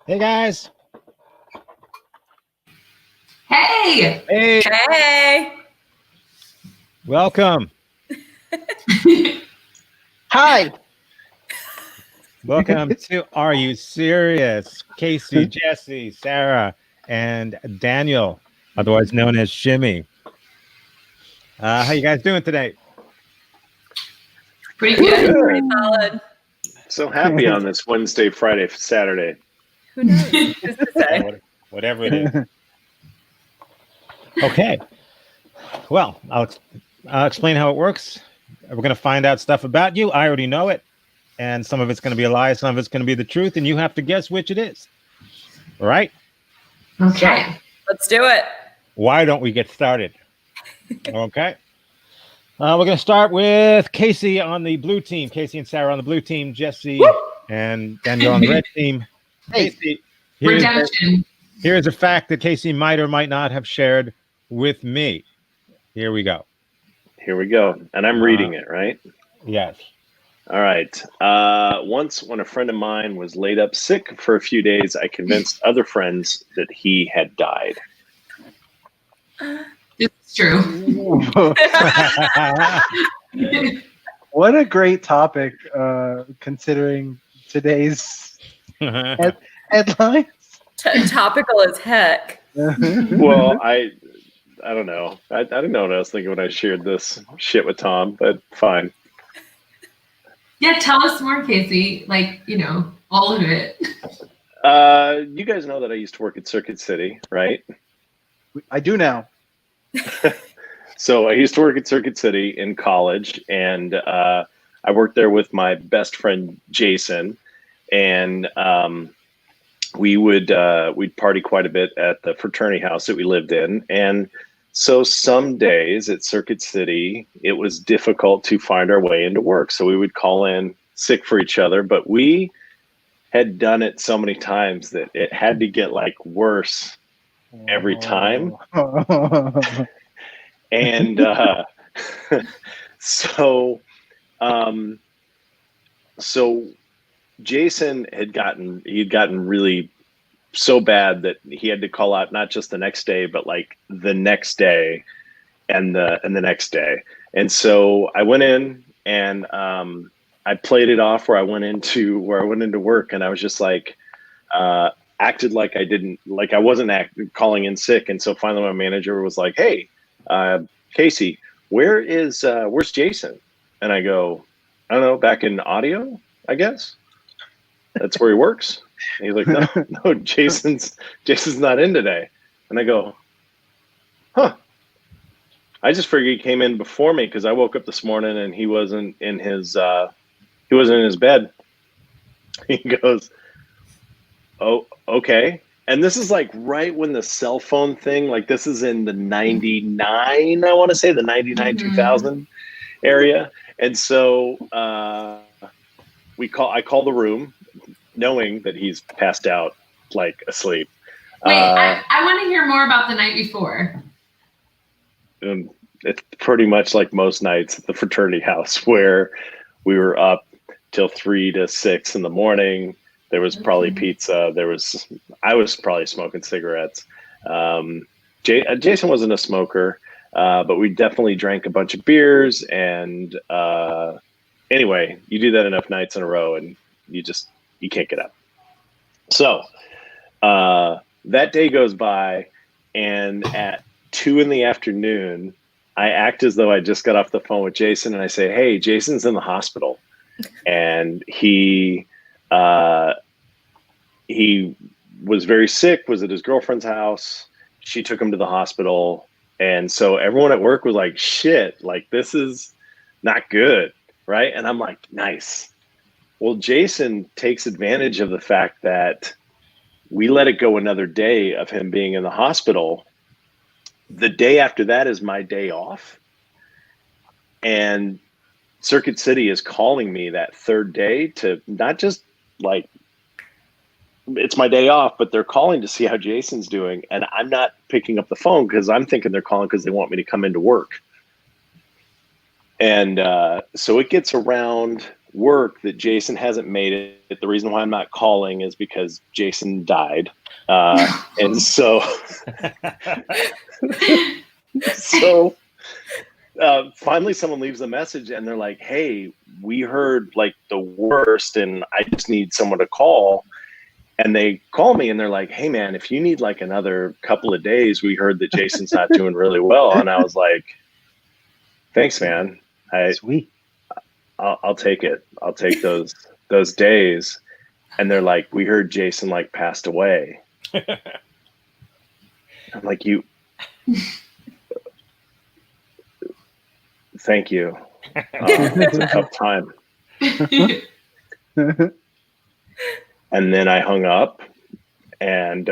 Hey guys. Hey. Hey. Hey. Welcome. Hi. Welcome to Are You Serious? Casey, Jesse, Sarah, and Daniel, otherwise known as Shimmy. How you guys doing today? Pretty good. Pretty solid. So happy on this Wednesday, Friday, Saturday. Who knows? Who's to say? Whatever it is. Okay. Well, I'll explain how it works. We're going to find out stuff about you. I already know it. And some of it's going to be a lie. Some of it's going to be the truth. And you have to guess which it is. All right? Okay. So, let's do it. Why don't we get started? Okay. We're going to start with Casey on the blue team. Casey and Sarah on the blue team. Jesse and Daniel on the red team. Hey. Casey, Redemption. here's a fact that Casey might or might not have shared with me. Here we go. Here we go. And I'm reading it, right? Yes. All right. Once when a friend of mine was laid up sick for a few days, I convinced other friends that he had died. This is true. What a great topic, considering today's headlines. Topical as heck. Well, I don't know. I didn't know what I was thinking when I shared this shit with Tom, but fine. Yeah, tell us more, Casey. Like, all of it. You guys know that I used to work at Circuit City, right? I do now. So I used to work at Circuit City in college, and I worked there with my best friend Jason, and we'd party quite a bit at the fraternity house that we lived in. And so some days at Circuit City, it was difficult to find our way into work. So we would call in sick for each other, but we had done it so many times that it had to get like worse every time. And so Jason had gotten really so bad that he had to call out not just the next day, but like the next day and the next day. And so I went in and I played it off where I went into work, and I was just like acted like I wasn't calling in sick. And so finally my manager was like, "Hey, Casey, where's Jason?" And I go, "I don't know, back in audio, I guess. That's where he works." And he's like, no, Jason's not in today. And I go, "Huh. I just figured he came in before me because I woke up this morning and he wasn't in his bed." He goes, "Oh, okay." And this is like right when the cell phone thing, like this is in the 99, I want to say the 99, 2000 area. And so I call the room knowing that he's passed out, like asleep. Wait, I want to hear more about the night before. It's pretty much like most nights at the fraternity house where we were up till 3 to 6 in the morning. There was probably pizza. I was probably smoking cigarettes. Jason wasn't a smoker, but we definitely drank a bunch of beers, and anyway, you do that enough nights in a row and you can't get up. So that day goes by, and at 2 p.m, I act as though I just got off the phone with Jason, and I say, "Hey, Jason's in the hospital, and he was very sick, was at his girlfriend's house. She took him to the hospital." And so everyone at work was like, "Shit, like this is not good." Right. And I'm like, nice. Well, Jason takes advantage of the fact that we let it go another day of him being in the hospital. The day after that is my day off. And Circuit City is calling me that third day to not just like, it's my day off, but they're calling to see how Jason's doing. And I'm not picking up the phone because I'm thinking they're calling because they want me to come into work. And so it gets around work that Jason hasn't made it. The reason why I'm not calling is because Jason died. And so, finally someone leaves a message and they're like, "Hey, we heard like the worst and I just need someone to call." And they call me and they're like, "Hey man, if you need like another couple of days, we heard that Jason's not doing really well." And I was like, "Thanks, man. Sweet. I'll take it. I'll take those days." And they're like, "We heard Jason like passed away." I'm like, thank you. It's a tough time. And then I hung up, and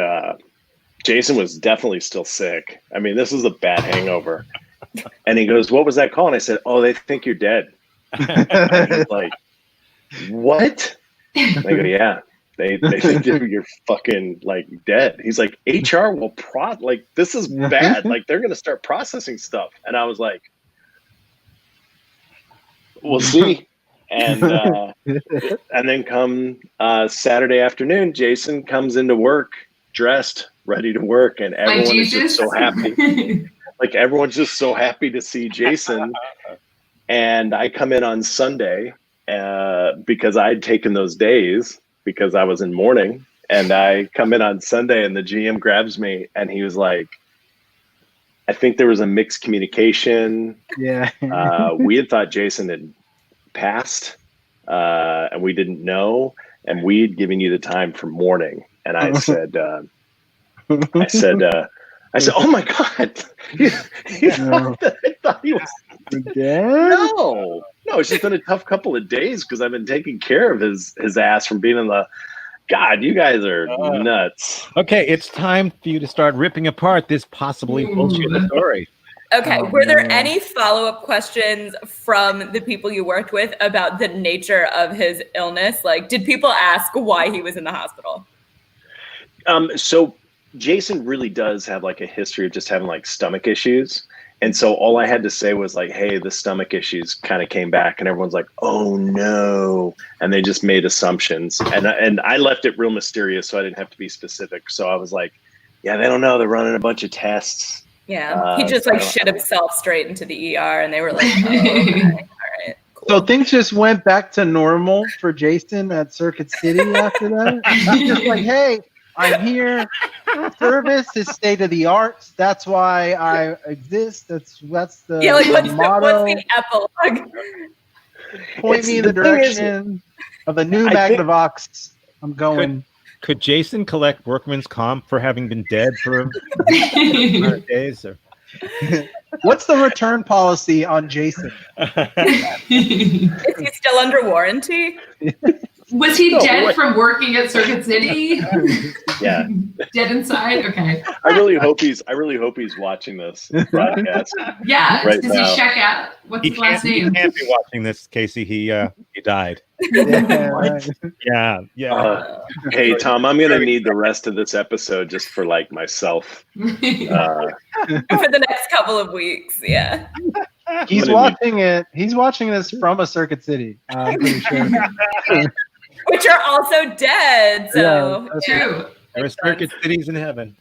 Jason was definitely still sick. I mean, this is a bad hangover. And he goes, "What was that call?" And I said, "Oh, they think you're dead." And he's like, "What?" And I go, "Yeah, they think you're fucking like dead." He's like, "HR will like this is bad. Like they're gonna start processing stuff." And I was like, "We'll see." And then come Saturday afternoon, Jason comes into work dressed, ready to work, and everyone is just so happy. Like everyone's just so happy to see Jason. And I come in on Sunday because I'd taken those days because I was in mourning. And I come in on Sunday and the GM grabs me and he was like, "I think there was a mixed communication." Yeah. We had thought Jason had passed and we didn't know. And we'd given you the time for mourning. And I said, "Oh my God." I thought he was Dead? No, it's just been a tough couple of days because I've been taking care of his ass from being in the. God, you guys are nuts. Okay, it's time for you to start ripping apart this possibly bullshit story. Okay, were there any follow-up questions from the people you worked with about the nature of his illness? Like, did people ask why he was in the hospital? So Jason really does have like a history of just having like stomach issues. And so all I had to say was like, "Hey, the stomach issues kind of came back," and everyone's like, "Oh no." And they just made assumptions. And I left it real mysterious, so I didn't have to be specific. So I was like, "Yeah, they don't know. They're running a bunch of tests." Yeah, he just like shit himself straight into the ER and they were like, "Oh, okay. All right, cool." So things just went back to normal for Jason at Circuit City after that? He's just like, "Hey, I'm here. Service is state of the art. That's why I exist. That's the What's motto. the epilogue? Point me in the direction of the new Magnavox. I'm going." Could Jason collect workman's comp for having been dead for days? Or? What's the return policy on Jason? Is he still under warranty? Was he dead from working at Circuit City? Yeah. Dead inside? Okay. I really hope he's watching this broadcast. Yeah. Right Does now. he check out? What's his last He name? can't be watching this, Casey. He died. Yeah, right. Yeah. Hey Tom, I'm gonna need the rest of this episode just for like myself. For the next couple of weeks, yeah. He's watching it. He's watching this from a Circuit City. I'm pretty sure. Which are also dead, so Yeah, True. There are circuit cities in heaven.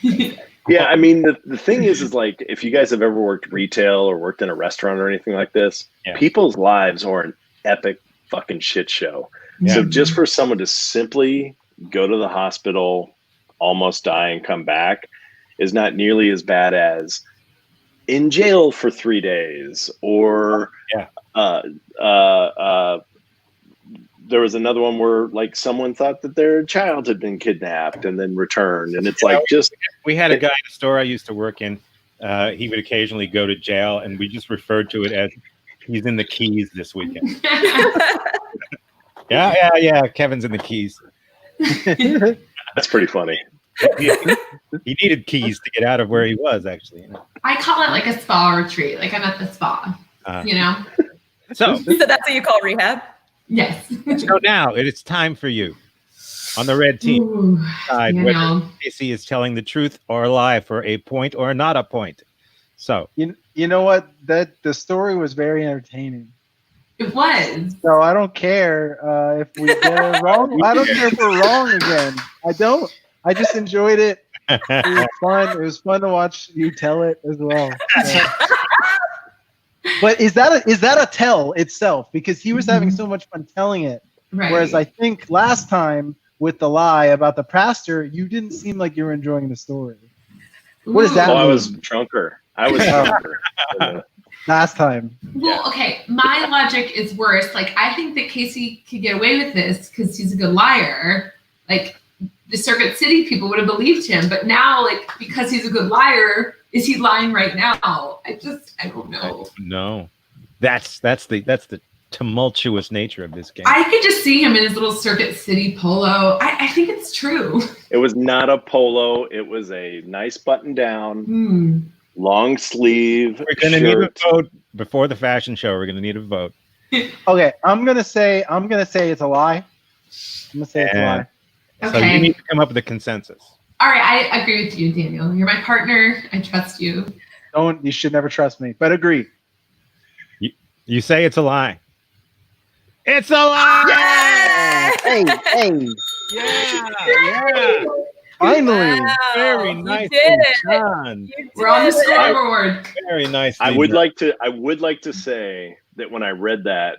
Yeah, I mean the thing is like if you guys have ever worked retail or worked in a restaurant or anything like this, Yeah. people's lives aren't epic fucking shit show. Yeah. So just for someone to simply go to the hospital, almost die, and come back is not nearly as bad as in jail for 3 days, or there was another one where like someone thought that their child had been kidnapped and then returned, and it's like just We had a guy in a store I used to work in. He would occasionally go to jail, and we just referred to it as he's in the Keys this weekend. Yeah. Kevin's in the Keys. that's pretty funny. He needed keys to get out of where he was, actually. I call it like a spa retreat. Like I'm at the spa, you know? So So that's what you call rehab? Yes. So now it's time for you on the red team Ooh, side you whether know. Casey is telling the truth or a lie for a point or not a point. So You know what? That the story was very entertaining. It was. So I don't care if we get it wrong. I don't care if we're wrong again. I don't. I just enjoyed it. It was fun. It was fun to watch you tell it as well. Yeah. But is that a tell itself? Because he was having so much fun telling it. Right. Whereas I think last time with the lie about the pastor, you didn't seem like you were enjoying the story. What is that? Oh, I mean? was drunker. I was drunker. Last time. Well, okay. My logic is worse. Like, I think that Casey could get away with this because he's a good liar. Like, the Circuit City people would have believed him. But now, like, because he's a good liar, is he lying right now? I don't know. No, that's the tumultuous nature of this game. I could just see him in his little Circuit City polo. I think it's true. It was not a polo. It was a nice button down, Hmm. long sleeve We're gonna need a shirt. vote before the fashion show. We're gonna need a vote. Okay, I'm gonna say it's a lie. I'm gonna say it's a lie. So Okay. you need to come up with a consensus. All right. I agree with you, Daniel. You're my partner. I trust you. You should never trust me, but agree. You say it's a lie. It's a lie. Hey, Yeah. finally. Wow, Very you nicely did it. done. You We're on the did it. scoreboard. Very nicely. I would done. like to say that when I read that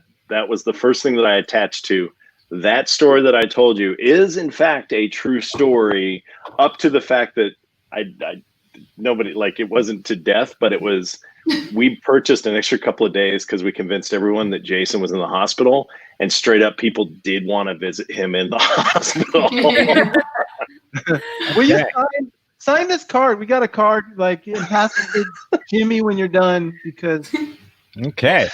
was the first thing that I attached to. That story that I told you is in fact a true story, up to the fact that I nobody, like, it wasn't to death, but it was, we purchased an extra couple of days because we convinced everyone that Jason was in the hospital, and straight up people did want to visit him in the hospital. Will you sign this card? We got a card, like, and pass it to Jimmy when you're done, because Okay.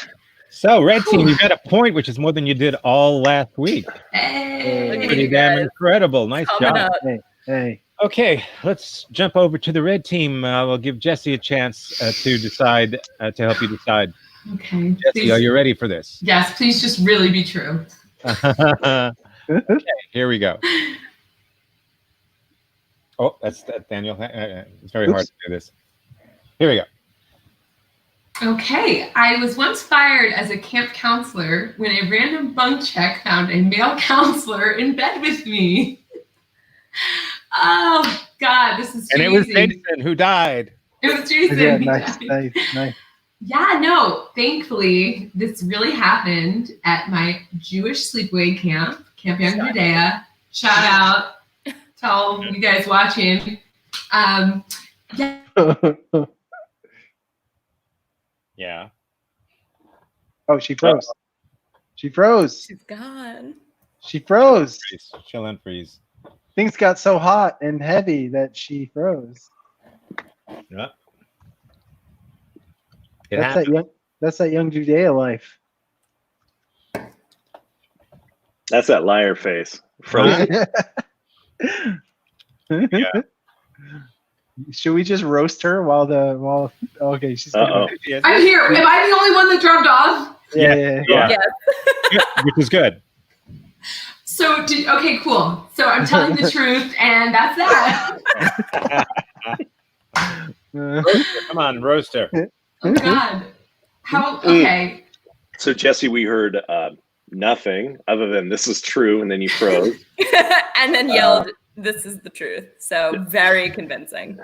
So, red team, you got a point, which is more than you did all last week. Hey. Look at Pretty you damn guys. incredible. Nice Coming job. up. hey. Okay, let's jump over to the red team. We'll give Jesse a chance to decide, to help you decide. Okay. Jesse, Please- are you ready for this? Yes, please just really be true. Okay, here we go. Oh, that's Daniel. It's very hard to do this. Here we go. Okay, I was once fired as a camp counselor when a random bunk check found a male counselor in bed with me. Oh God, this is And crazy. it was Jason who died. It was Jason. Yeah, nice. Yeah, no, thankfully, this really happened at my Jewish sleepaway camp, Camp Young Judea. Shout out to all you guys watching. Yeah, Yeah. Oh, she froze. She froze. She's gone. She froze. Freeze. Chill and freeze. Things got so hot and heavy that she froze. Yeah. That's that young Judea life. That's that liar face. Frozen. Should we just roast her while okay, she's Uh-oh. I'm here. Am I the only one that dropped off? yeah. Yeah. Yes. Which is good. So, okay, cool. So I'm telling the truth, and that's that. Come on, roaster. Oh God. How? Okay. So Jesse, we heard nothing other than "this is true," and then you froze. And then yelled, "This is the truth." So very convincing.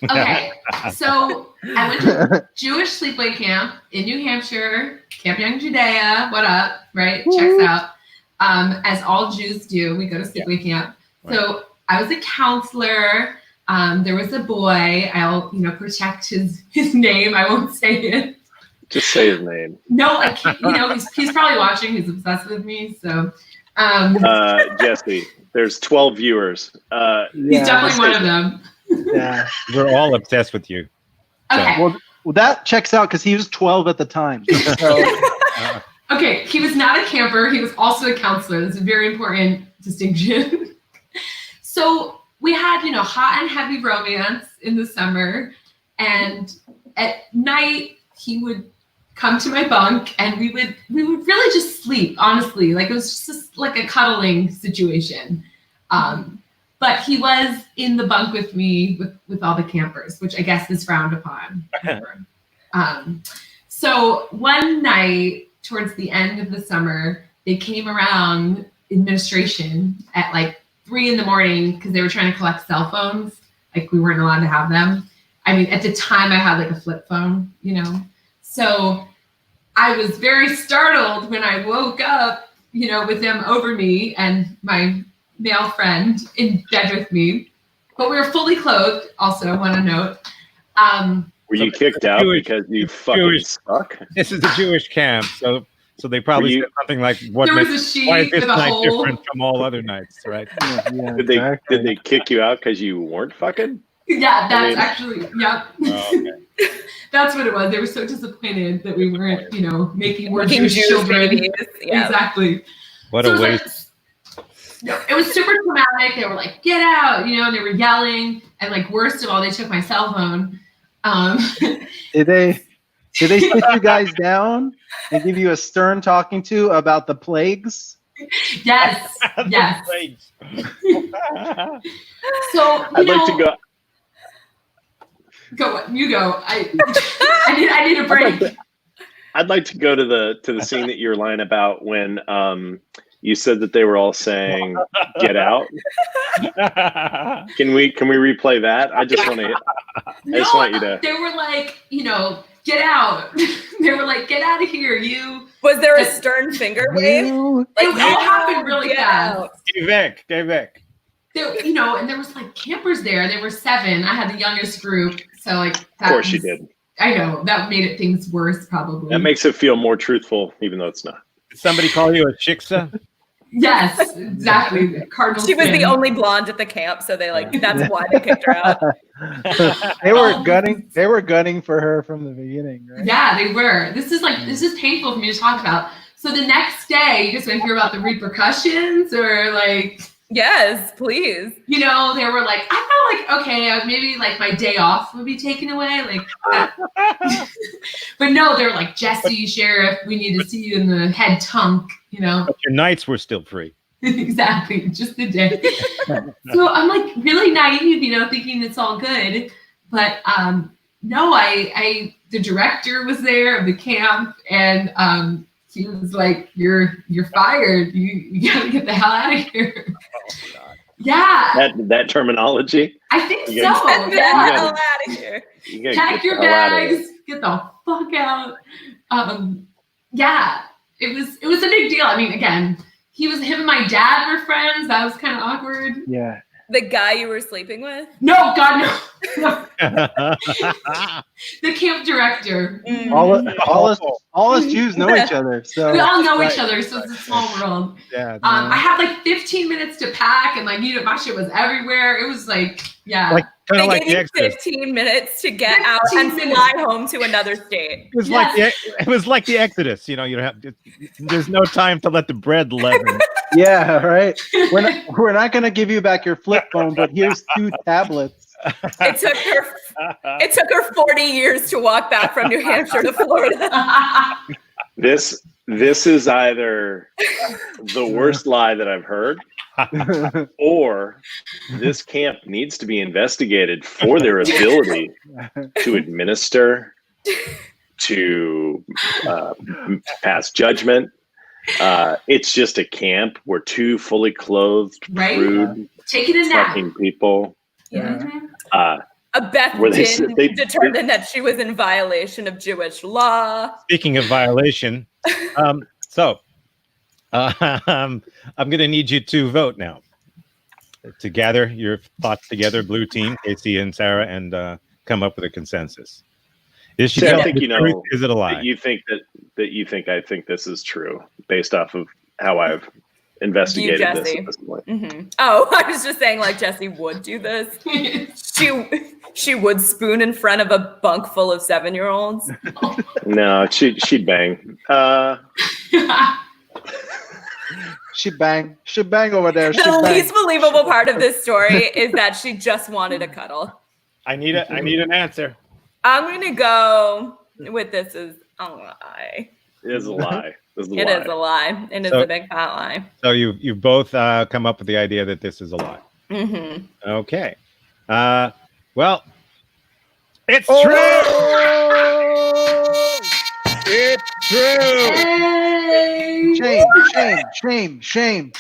Okay. So I went to Jewish sleepaway camp in New Hampshire Camp Young Judea, what up, right? Checks out. As all Jews do, we go to sleepaway camp. Right. So I was a counselor. There was a boy. I'll, protect his name. I won't say it. Just say his name. No, I can't. He's probably watching. He's obsessed with me. So, Jesse, there's 12 viewers. he's definitely one of them. Yeah. We're all obsessed with you. Okay. Well, that checks out because he was 12 at the time. So, Okay. He was not a camper. He was also a counselor. That's a very important distinction. So we had, hot and heavy romance in the summer, and at night he would come to my bunk and we would really just sleep, honestly. Like it was just like a cuddling situation. But he was in the bunk with me with all the campers, which I guess is frowned upon. So one night towards the end of the summer, they came around administration at like 3 a.m. because they were trying to collect cell phones. Like we weren't allowed to have them. I mean, at the time I had like a flip phone, So I was very startled when I woke up, with them over me and my male friend in bed with me. But we were fully clothed, also, I want to note. Were you kicked out Jewish- because you fucking Jewish- suck? This is a Jewish camp, so they probably Were you- said something like, "What There was makes a sheet why is this with a night hole. different from all other nights?" Right? yeah, Did they kick you out because you weren't fucking? Yeah, that's mean- actually, yep. Oh, okay. That's what it was. They were so disappointed that we weren't, making more Making Jewish Jewish children. babies. Yeah. Exactly. What So a it was waste! it was super traumatic. They were like, "Get out!" And they were yelling. And like, worst of all, they took my cell phone. Did they sit you guys down and give you a stern talking to about the plagues? Yes, yes. So I'd like to go. Go. You go. I need a break. I'd like to go to the scene that you were lying about when you said that they were all saying "Get out." Can we replay that? I just want to. No, just want you to- They were like, get out. They were like, get out of here, you. Was there a stern finger wave? It all happened really Get fast. out. Gay Vic. There, and there was like campers there. There were 7. I had the youngest group, so like. Of course you did. I know that made things worse, probably. That makes it feel more truthful, even though it's not. Did somebody call you a shiksa? Yes, exactly. Cardinal. She was sin. the only blonde at the camp, so that's why they kicked her out. They were gunning for her from the beginning, right? Yeah, they were. This is painful for me to talk about. So the next day, you just want to hear about the repercussions, or like. Yes, please. They were like, I felt like, okay, maybe like my day off would be taken away. Like, but no, they were like, Jesse, Sheriff, we need to see you in the head tunk, But your nights were still free. Exactly, just the day. So I'm like really naive, thinking it's all good. But no, the director was there of the camp, and he was like, "You're fired. You gotta get the hell out of here." Oh, God. Yeah, That terminology. I think so. You Get the Yeah. hell out of here. You gotta Pack get your the hell out of here. bags. Get the fuck out. Yeah, it was a big deal. I mean, again, him and my dad were friends. That was kind of awkward. Yeah. The guy you were sleeping with? No, God, no. The camp director. Mm. All us Jews know each other, so We all know Right. each other, so it's a small world. Yeah. I had like 15 minutes to pack, and like my shit was everywhere. It was like, yeah. Like kind They of like gave the you Exodus. 15 minutes to get out 15 and minutes. fly home to another state. It was Yes. it was like the Exodus. You don't have. There's no time to let the bread leaven. yeah, right. We're not gonna give you back your flip phone, but here's 2 tablets. It took her 40 years to walk back from New Hampshire to Florida. This is either the worst lie that I've heard, or this camp needs to be investigated for their ability to administer, to pass judgment. It's just a camp where 2 fully clothed, Right? rude, Taking a nap. fucking people. Yeah. Mhm. Beth Where they Din they- determined that she was in violation of Jewish law. Speaking of violation, So I'm going to need you to vote now to gather your thoughts together, blue team, Casey and Sarah, and come up with a consensus. Is she So I telling think the you know truth? Is it a lie? that you think I think this is true based off of how I've investigated this Jesse. at this point. Oh, I was just saying, like, Jesse would do this. She would spoon in front of a bunk full of 7-year-olds. No, she'd bang. She bang over there. She The bang. least believable part of this story is that she just wanted a cuddle. I need an answer. I'm gonna go with this is a lie. It is a lie. This is a It lie. is a lie. It is So- a big fat lie. So you both come up with the idea that this is a lie. Mm-hmm. Okay. Well, it's Oh! true. It's true. Hey! Shame.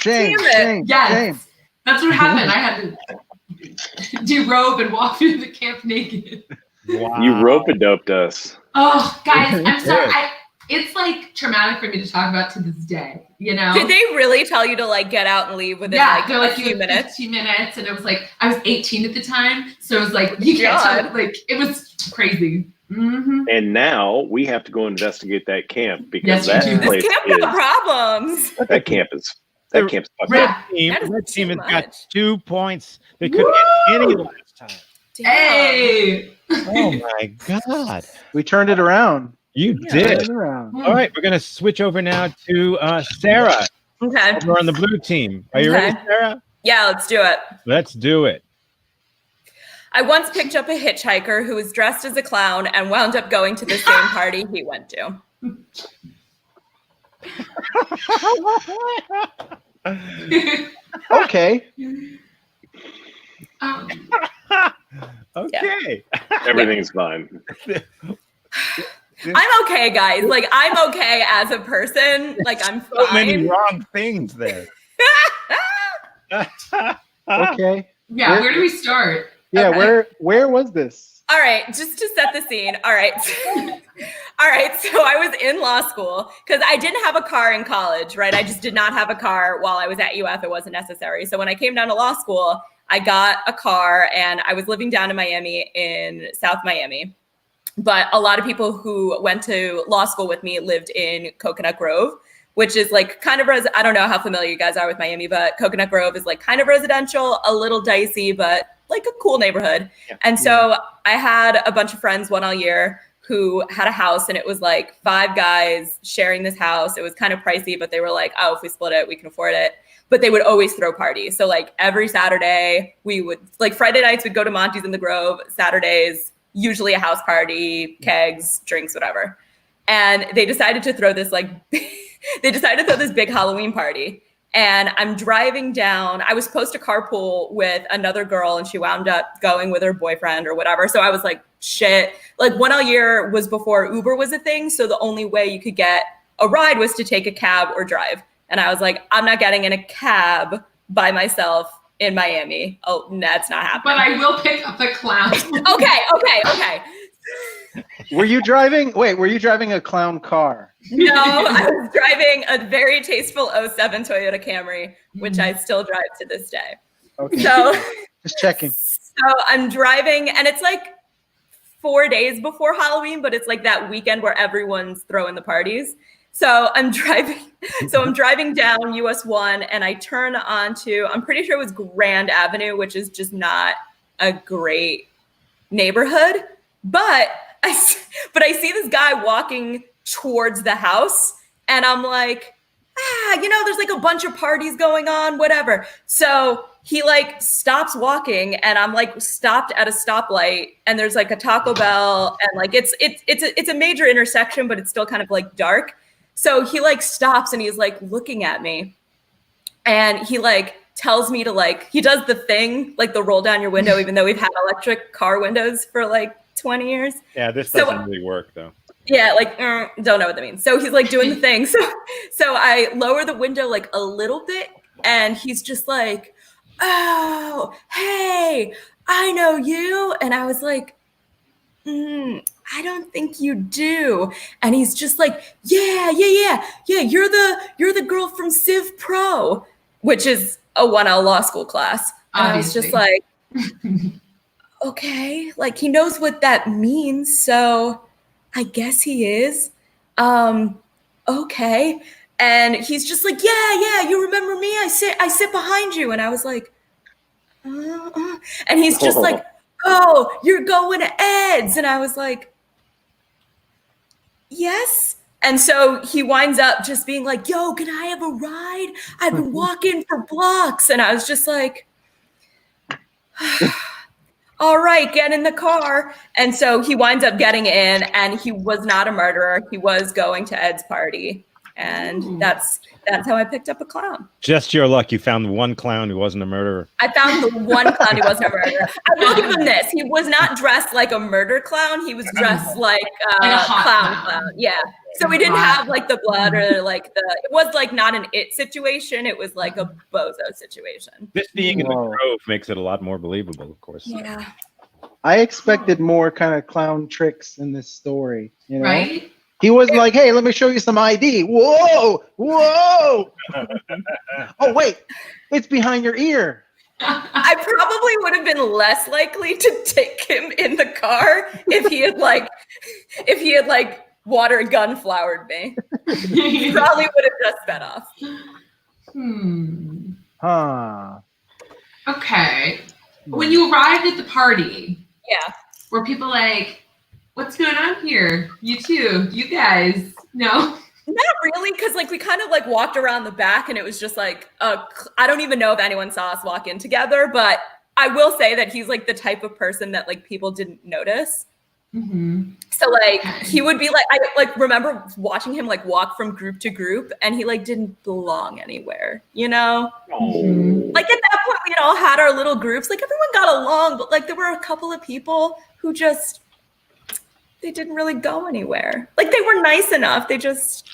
Damn it. Yes. That's what happened. I had to derobe and walk through the camp naked. Wow. You rope-a-doped us. Oh, guys, I'm sorry. Good. It's like traumatic for me to talk about to this day. You know? Did they really tell you to like get out and leave within they're like like a few minutes? 15 minutes, and it was like I was 18 at the time, so it was like you can't tell. God. Like it was crazy. Mm-hmm. And now we have to go investigate that camp because Yes, you that do. place This camp got problems. that camp is fucked Red up. Red team, That is red team has too got much. 2 points. They couldn't get any last time. Damn. Hey. Oh my God. We turned it around. You Yeah. did. Turned it around. All right, we're going to switch over now to Sarah Okay. over on the blue team. Are you ready, Okay. Sarah? Yeah, let's do it. Let's do it. I once picked up a hitchhiker who was dressed as a clown and wound up going to the same party he went to. Okay. Okay. Everything's fine. I'm okay, guys. Like, I'm okay as a person. Like, I'm So many fine. wrong things there. Okay. Yeah, where do we start? Yeah. Okay. Where was this? All right, just to set the scene. All right. All right, so I was in law school because I didn't have a car in college, right? I just did not have a car while I was at UF. It wasn't necessary. So when I came down to law school, I got a car and I was living down in Miami, in South Miami. But a lot of people who went to law school with me lived in Coconut Grove, which is like kind of, I don't know how familiar you guys are with Miami, but Coconut Grove is like kind of residential, a little dicey, but like a cool neighborhood. Yeah. And so I had a bunch of friends one all year who had a house, and it was like 5 guys sharing this house. It was kind of pricey, but they were like, oh, if we split it, we can afford it. But they would always throw parties. So like every Saturday we would, like Friday nights we'd go to Monty's in the Grove, Saturdays, usually a house party, kegs, drinks, whatever. And they decided to throw this like, they decided to throw this big Halloween party. And I'm driving down, I was supposed to carpool with another girl and she wound up going with her boyfriend or whatever. So I was like, shit. Like one all year was before Uber was a thing. So the only way you could get a ride was to take a cab or drive. And I was like, I'm not getting in a cab by myself in Miami. Oh, that's not happening. But I will pick up a clown. Okay. Were you driving? Wait, were you driving a clown car? No, I was driving a very tasteful 07 Toyota Camry, which I still drive to this day. Okay. So, Just checking. so I'm driving, and it's like 4 days before Halloween, but it's like that weekend where everyone's throwing the parties. So I'm driving down US 1, and I turn onto, I'm pretty sure it was Grand Avenue, which is just not a great neighborhood. But I see this guy walking towards the house, and I'm like, there's like a bunch of parties going on, whatever. So he like stops walking, and I'm like stopped at a stoplight, and there's like a Taco Bell, and like it's a major intersection, but it's still kind of like dark. So he like stops and he's like looking at me, and he like tells me to like, he does the thing, like the roll down your window, even though we've had electric car windows for like 20 years. Yeah, this So- doesn't really work though. Yeah, like, don't know what that means. So he's like doing the thing. So I lower the window like a little bit, and he's just like, oh, hey, I know you. And I was like, I don't think you do. And he's just like, yeah. You're the girl from Civ Pro, which is a 1L law school class. And I was just like, okay, like he knows what that means, so I guess he is. Okay. And he's just like, yeah, you remember me? I sit behind you. And I was like, and he's just like, oh, you're going to Ed's. And I was like, yes. And so he winds up just being like, yo, can I have a ride? I've been walking for blocks. And I was just like, all right, get in the car. And so he winds up getting in, and he was not a murderer. He was going to Ed's party. And that's how I picked up a clown. Just your luck. You found the one clown who wasn't a murderer. I found the one clown who wasn't a murderer. I will give him this. He was not dressed like a murder clown. He was dressed like a clown. Yeah. So we didn't have like the blood or like it was like not an it situation. It was like a bozo situation. This being in the Grove makes it a lot more believable, of course. Yeah. I expected more kind of clown tricks in this story, you know? Right? He wasn't like, hey, let me show you some ID. Whoa. Oh, wait, it's behind your ear. I probably would have been less likely to take him in the car if he had water gunflowered me. He probably would have just sped off. Huh. Okay. When you arrived at the party, Yeah. were people like, what's going on here? You two, you guys, no? Not really, because like we kind of like walked around the back and it was just like, I don't even know if anyone saw us walk in together, but I will say that he's like the type of person that like people didn't notice. Mm-hmm. So like he would be like, I like remember watching him like walk from group to group and he like didn't belong anywhere, you know? Mm-hmm. Like at that point we had all had our little groups, like everyone got along, but like there were a couple of people who just, they didn't really go anywhere. Like they were nice enough, they just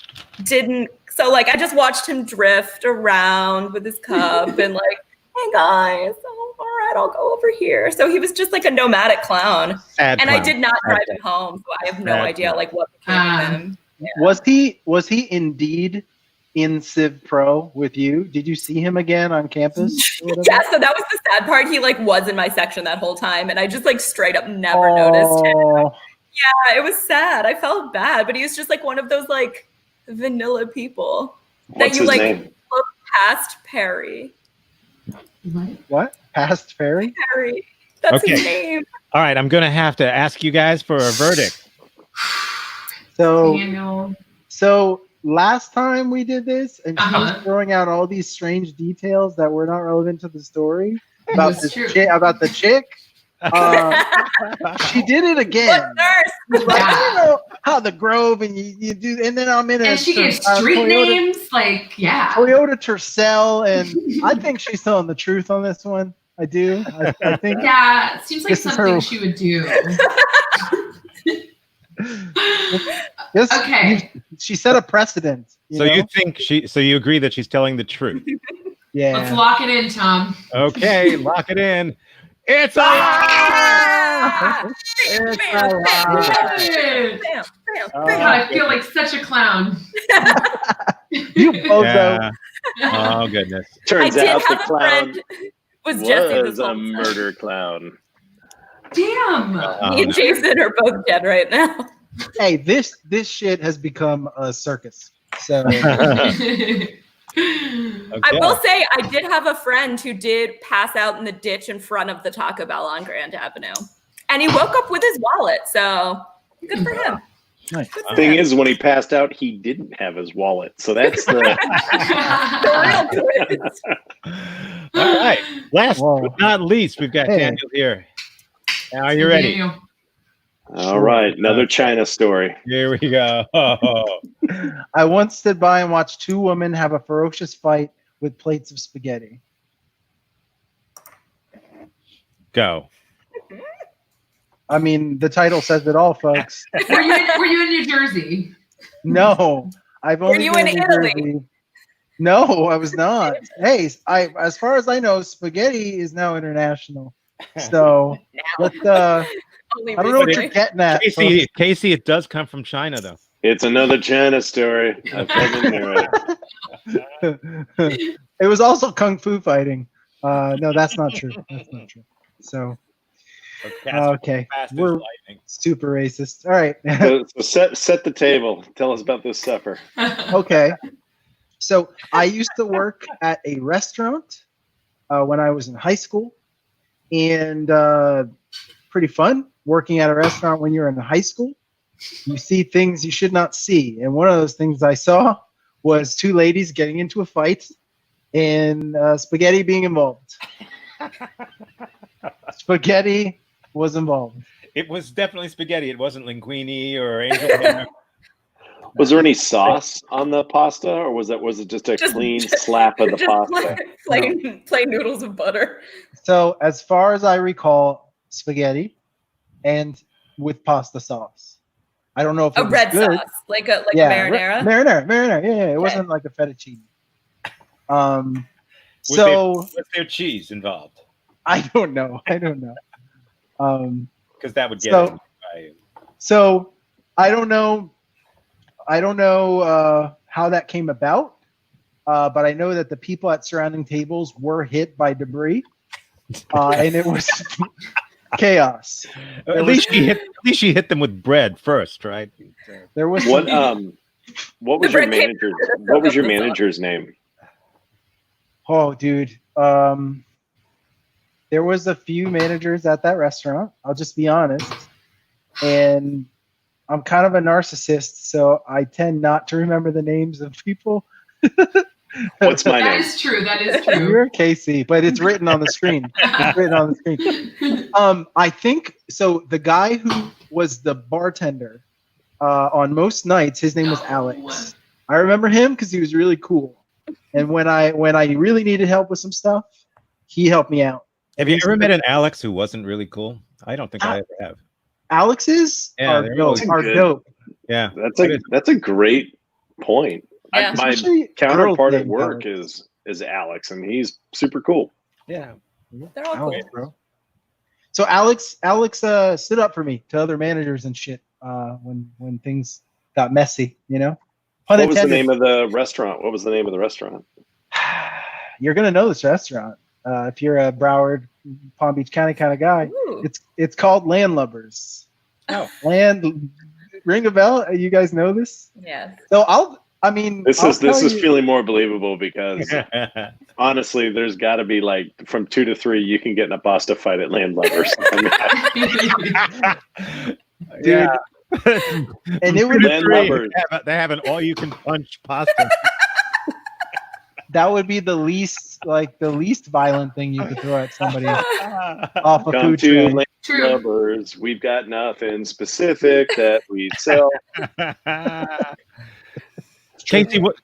didn't. So like I just watched him drift around with his cup and like, hey guys, oh, all right, I'll go over here. So he was just like a nomadic clown. Sad And clown. I did not Sad drive clown. him home, so I have no Sad idea clown. like what became of him. Yeah. Was he indeed in Civ Pro with you? Did you see him again on campus? or whatever? Yeah, so that was the sad part. He like was in my section that whole time and I just like straight up never noticed him. Oh, Yeah, it was sad. I felt bad, but he was just like one of those like vanilla people What's that you his like name? look past Perry. what? Past Ferry? Perry. That's his Okay. name. All right, I'm going to have to ask you guys for a verdict. So, Daniel. so last time we did this, and she was Uh-huh. throwing out all these strange details that were not relevant to the story about was this true. about the chick. She did it again. What nurse? Like, Yeah. you know how the Grove and you do, and then I'm in a And she gave street Toyota, names, like, yeah. Toyota Tercel, and I think she's telling the truth on this one. I do. I think. Yeah, it seems like This is something her- she would do. Yes, Okay. she set a precedent. So you think so you agree that she's telling the truth? Yeah. Let's lock it in, Tom. Okay, lock it in. It's a lie! Ah! It's Bam, a bam, lie. bam, bam, bam, Oh. bam. God, I feel like such a clown. You bozo. Yeah. Oh goodness. I Turns did out the have a clown friend was Jesse this was a whole time. murder clown. Damn. Oh, Me and no. Jason are both dead right now. Hey, this shit has become a circus. So I will say I did have a friend who did pass out in the ditch in front of the Taco Bell on Grand Avenue. And he woke up with his wallet, so good for him. nice. Good for Thing him. is, when he passed out, he didn't have his wallet. So that's the The real twist. All right. Last Whoa. but not least, we've got Hey. Daniel here. Are you ready? Daniel. all right. Another China story. Here we go. Oh. I once stood by and watched two women have a ferocious fight with plates of spaghetti. Go. I mean, the title says it all, folks. Were you in New Jersey? No, I've only you been in New Italy? Jersey. No, I was not. Hey, as far as I know, spaghetti is now international. So let's Only I don't know what recently. you're getting at. Casey, it does come from China, though. It's another China story. I've come into it. It was also kung fu fighting. No, that's not true. That's not true. So okay, Fast as we're lightning. super racist. All right. So set the table. Tell us about this supper. Okay. So I used to work at a restaurant when I was in high school, and pretty fun working at a restaurant when you're in high school. You see things you should not see, and one of those things I saw was two ladies getting into a fight and spaghetti being involved. Spaghetti was involved. It was definitely spaghetti. It wasn't linguine or angel hair. Was there any sauce on the pasta, or was it just a clean slap of the Just pasta? plain noodles of butter. So as far as I recall, spaghetti and with pasta sauce. I don't know if it A was red good. sauce, like a marinara. Marinara. Yeah. It Okay. wasn't like a fettuccine. Was So there cheese involved? I don't know. Because that would get So- it. Right. So I don't know how that came about, but I know that the people at surrounding tables were hit by debris, and it was chaos. At least she hit them with bread first, right? There was What was The your bread came manager? out of the What was your sauce. manager's name? oh, dude. There was a few managers at that restaurant. I'll just be honest, and I'm kind of a narcissist, so I tend not to remember the names of people. What's my That name? is true. That is true. You're Casey, but it's written on the screen. It's written on the screen. I think so. The guy who was the bartender on most nights, his name was No. Alex. I remember him because he was really cool. And when I really needed help with some stuff, he helped me out. Have you ever met an Alex who wasn't really cool? I don't think I ever have. Alex's Yeah, are they're dope. always good. Dope. Yeah. That's a great point. Yeah. My Especially counterpart girls at named work Alex. is Alex, and he's super cool. Yeah. They're all cool. Alex, bro. So Alex stood up for me to other managers and shit when things got messy. You know. Pun What was the intended. name of the restaurant? What was the name of the restaurant? You're gonna know this restaurant if you're a Broward, Palm Beach County kind of guy. Ooh. It's called Landlubbers. Oh. Ring a bell? You guys know this? Yes. So I'll This tell is you- feeling more believable because honestly, there's got to be like from 2 to 3, you can get in a pasta fight at Landlubbers. I mean, Dude, Yeah. and it would Landlubbers. They have an all-you-can-punch pasta. that would be the least violent thing you could throw at somebody off a Come food to train. True. Landlubbers. We've got nothing specific that we sell.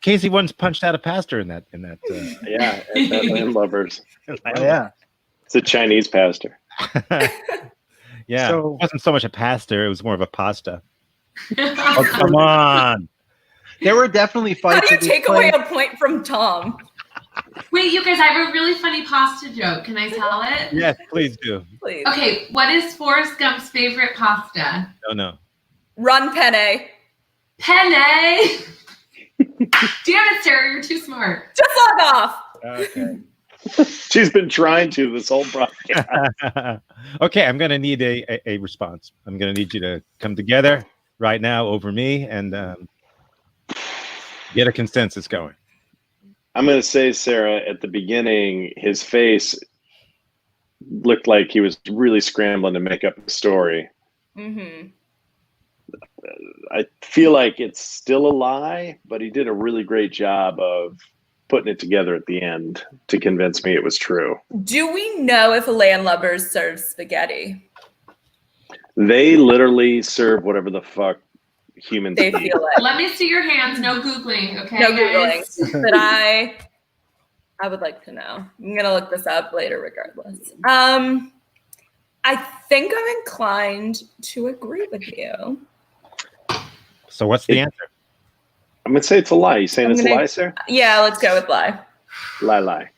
Casey once punched out a pastor in that. Yeah, at that Landlubbers. Oh, yeah. It's a Chinese pastor. Yeah. So- It wasn't so much a pastor; it was more of a pasta. Oh, come on! There were definitely How fights. do you at this take away place. a point from Tom? Wait, you guys, I have a really funny pasta joke. Can I tell it? Yes, please do. Please. Okay, what is Forrest Gump's favorite pasta? No. Run penne. Penne! Damn it, Sarah, you're too smart. Just log off. Okay. She's been trying to this whole broadcast. Okay, I'm going to need a response. I'm going to need you to come together right now over me and get a consensus going. I'm going to say, Sarah, at the beginning, his face looked like he was really scrambling to make up a story. Mm-hmm. I feel like it's still a lie, but he did a really great job of putting it together at the end to convince me it was true. Do we know if Landlubbers serves spaghetti? They literally serve whatever the fuck humans They eat. feel it. Let me see your hands. No Googling, okay? No guys? Googling. But I would like to know. I'm gonna look this up later regardless. I think I'm inclined to agree with you. So what's the answer? I'm going to say it's a lie. You saying I'm it's gonna- a lie, Sarah? Yeah, let's go with lie. Lie.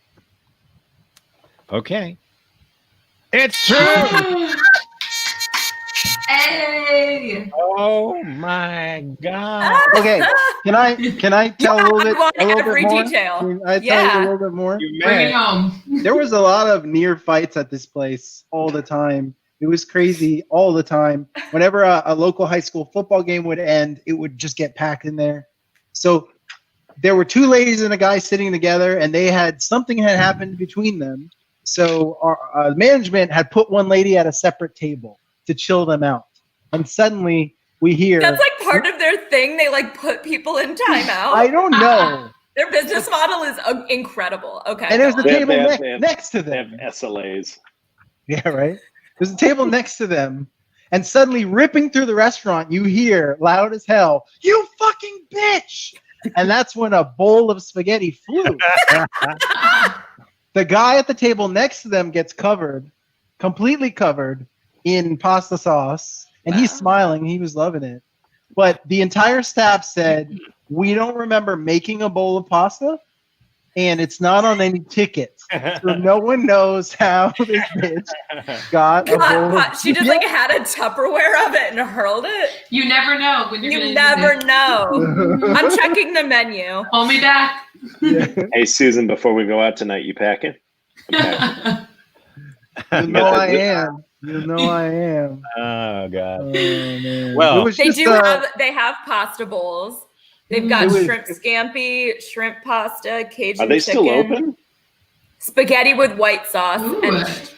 Okay. It's true. Hey! Oh my God. Okay, can I tell Yeah, a little bit? I want A little every bit more? detail. Can I tell you Yeah. a little bit more? You Bring it may. home. There was a lot of near fights at this place all the time. It was crazy all the time. Whenever a local high school football game would end, it would just get packed in there. So there were two ladies and a guy sitting together, and they had something had happened between them. So our management had put one lady at a separate table to chill them out. And suddenly we hear, That's like part of their thing. They like put people in timeout. I don't know. Their business model is incredible. Okay. And there's a go on. table They have- next to They have them. SLAs. Yeah, right. There's a table next to them, and suddenly, ripping through the restaurant, you hear loud as hell, "You fucking bitch!" And that's when a bowl of spaghetti flew. The guy at the table next to them gets covered, completely covered in pasta sauce, and he's Wow. smiling. He was loving it. But the entire staff said, "We don't remember making a bowl of pasta, and it's not on any ticket. So no one knows how this bitch got a bowl of She just like had a Tupperware of it and hurled it. You never know when you're You gonna never use it. know. I'm checking the menu. Hold me back. Hey, Susan, before we go out tonight, you packing? Okay. You know I am. You know I am. Oh God. Oh, man. Well, It was They just, do have pasta bowls. They've got It was- shrimp scampi, shrimp pasta, Cajun Are they chicken, still open? spaghetti with white sauce, Ooh. and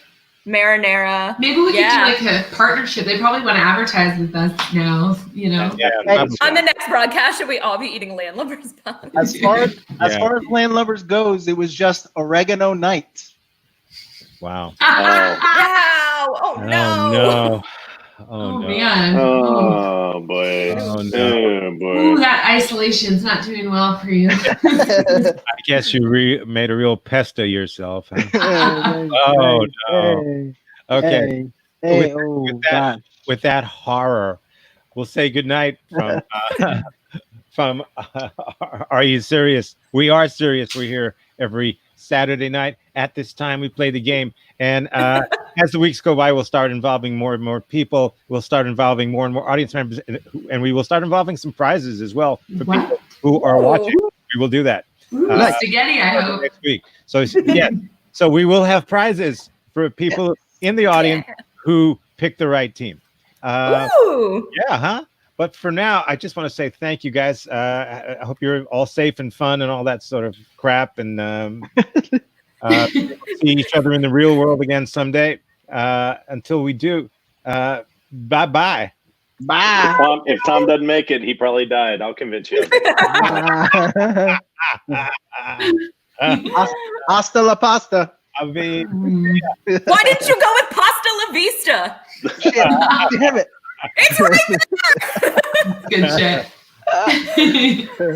marinara. Maybe we Yeah. could do like a partnership. They probably want to advertise with us now, you know. Yeah, Hey, probably. On the next broadcast, should we all be eating landlubbers? as far as Yeah. Landlubbers goes, it was just oregano night. Wow. Wow! Oh no! Oh no. Oh, Oh, no. man. Oh boy. Oh, no. Oh Ooh, boy. that isolation's not doing well for you. I guess you made a real pest of yourself. Huh? Oh, no. Okay. Hey, With- oh, with that- God. With that horror, we'll say goodnight from Are You Serious? We are serious. We're here every Saturday night at this time. We play the game. And as the weeks go by, we'll start involving more and more people. We'll start involving more and more audience members. And we will start involving some prizes as well for Wow. people who are Ooh. watching. We will do that. Ooh, Nice. spaghetti, I hope. Next week. So yeah, so we will have prizes for people in the audience who pick the right team. Ooh. Yeah, huh? But for now, I just want to say thank you guys. I hope you're all safe and fun and all that sort of crap. And see each other in the real world again someday. Until we do, bye bye. Bye. If Tom doesn't make it, he probably died. I'll convince you. Hasta la pasta. I mean, Mm. Why didn't you go with pasta la vista? Shit, damn it. It's right Good shit.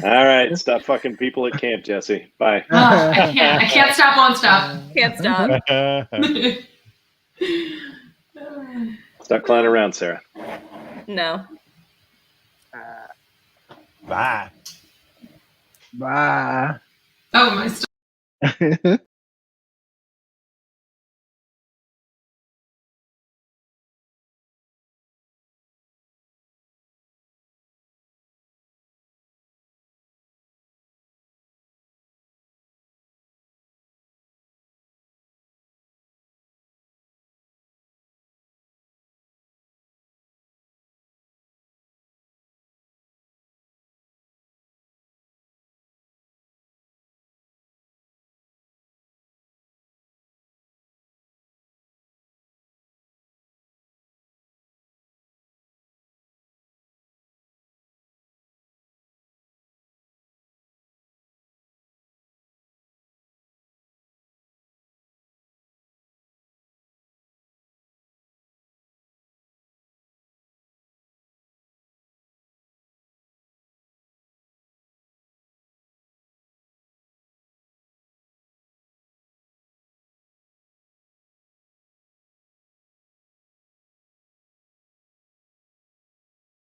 All right, stop fucking people at camp, Jesse. Bye. Oh, I can't stop, won't stop. Can't stop. Stop clowning around, Sarah. No. bye. Bye. Oh, my